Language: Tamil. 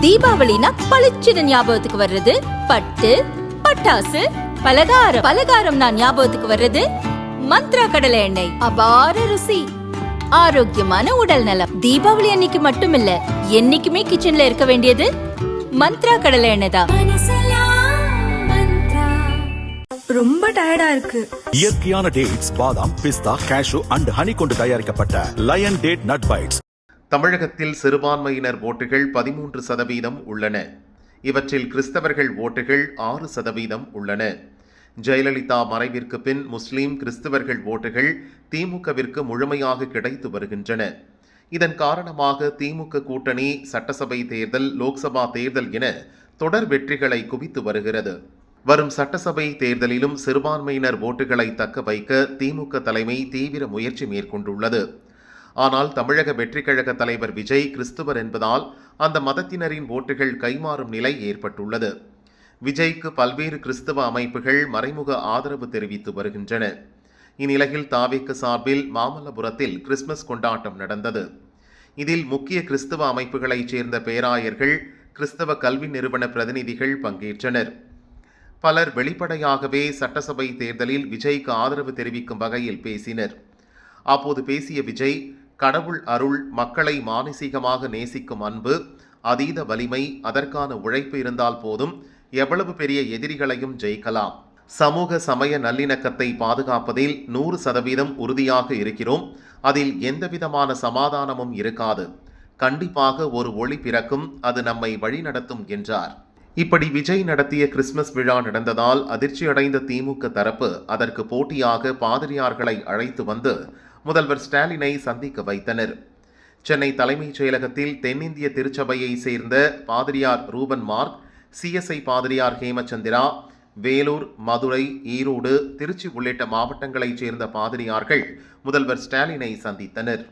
தீபாவளினா பளிச்சுன்னு ஞாபகத்துக்கு வர்றது பட்டு, பட்டாசு, பலகாரம். பலகாரம்னா ஞாபகத்துக்கு வர்றது மந்த்ரா கடலை எண்ணெய். அபார ருசி, ஆரோக்கியமான உடல் நலம். தீபாவளி அன்னைக்கு மட்டும் இல்ல, என்னைக்குமே கிச்சன்ல இருக்க வேண்டியது மந்த்ரா கடலை எண்ணெய் தான். ரொம்ப டயர்டா இருக்கு. இயற்கையான டேட்ஸ், பாதாம், பிஸ்தா, கேஷு அண்ட் ஹனி கொண்டு தயாரிக்கப்பட்ட லயன் டேட் நட் பைட்ஸ். தமிழகத்தில் சிறுபான்மையினர் ஓட்டுகள் 13% உள்ளன. இவற்றில் கிறிஸ்தவர்கள் ஓட்டுகள் 6% உள்ளன. ஜெயலலிதா மறைவிற்கு பின் முஸ்லிம் கிறிஸ்தவர்கள் ஓட்டுகள் திமுகவிற்கு முழுமையாக கிடைத்து வருகின்றன. இதன் காரணமாக திமுக கூட்டணி சட்டசபை தேர்தல், லோக்சபா தேர்தல் என தொடர் வெற்றிகளை குவித்து வருகிறது. வரும் சட்டசபை தேர்தலிலும் சிறுபான்மையினர் ஓட்டுகளை தக்க வைக்க திமுக தலைமை தீவிர முயற்சி மேற்கொண்டுள்ளது. ஆனால் தமிழக வெற்றி கழக தலைவர் விஜய் கிறிஸ்துவர் என்பதால் அந்த மதத்தினரின் ஓட்டுகள் கைமாறும் நிலை ஏற்பட்டுள்ளது. விஜய்க்கு பல்வேறு கிறிஸ்தவ அமைப்புகள் மறைமுக ஆதரவு தெரிவித்து வருகின்றன. இந்நிலையில் தாவேக்கு சார்பில் மாமல்லபுரத்தில் கிறிஸ்துமஸ் கொண்டாட்டம் நடந்தது. இதில் முக்கிய கிறிஸ்தவ அமைப்புகளைச் சேர்ந்த பேராயர்கள், கிறிஸ்தவ கல்வி நிறுவன பிரதிநிதிகள் பங்கேற்றனர். பலர் வெளிப்படையாகவே சட்டசபை தேர்தலில் விஜய்க்கு ஆதரவு தெரிவிக்கும் வகையில் பேசினர். அப்போது பேசிய விஜய், கடவுள் அருள், மக்களை மானசீகமாக நேசிக்கும் அன்பு, அதீத வலிமை, அதற்கான உழைப்பு இருந்தால் போதும், எவ்வளவு பெரிய எதிரிகளையும் ஜெயிக்கலாம். சமூக சமய நல்லிணக்கத்தை பாதுகாப்பதில் 100% உறுதியாக இருக்கிறோம். அதில் எந்தவிதமான சமாதானமும் இருக்காது. கண்டிப்பாக ஒரு ஒளி பிறக்கும், அது நம்மை வழிநடத்தும் என்றார். இப்படி விஜய் நடத்திய கிறிஸ்துமஸ் விழா நடந்ததால் அதிர்ச்சியடைந்த திமுக தரப்பு அதற்கு போட்டியாக பாதிரியார்களை அழைத்து வந்து முதல்வர் ஸ்டாலினை சந்திக்க வைத்தனர். சென்னை தலைமைச் செயலகத்தில் தென்னிந்திய திருச்சபையை சேர்ந்த பாதிரியார் ரூபன் மார்க், சிஎஸ்ஐ பாதிரியார் ஹேமச்சந்திரா, வேலூர், மதுரை, ஈரோடு, திருச்சி உள்ளிட்ட மாவட்டங்களைச் சேர்ந்த பாதிரியார்கள் முதல்வர் ஸ்டாலினை சந்தித்தனர்.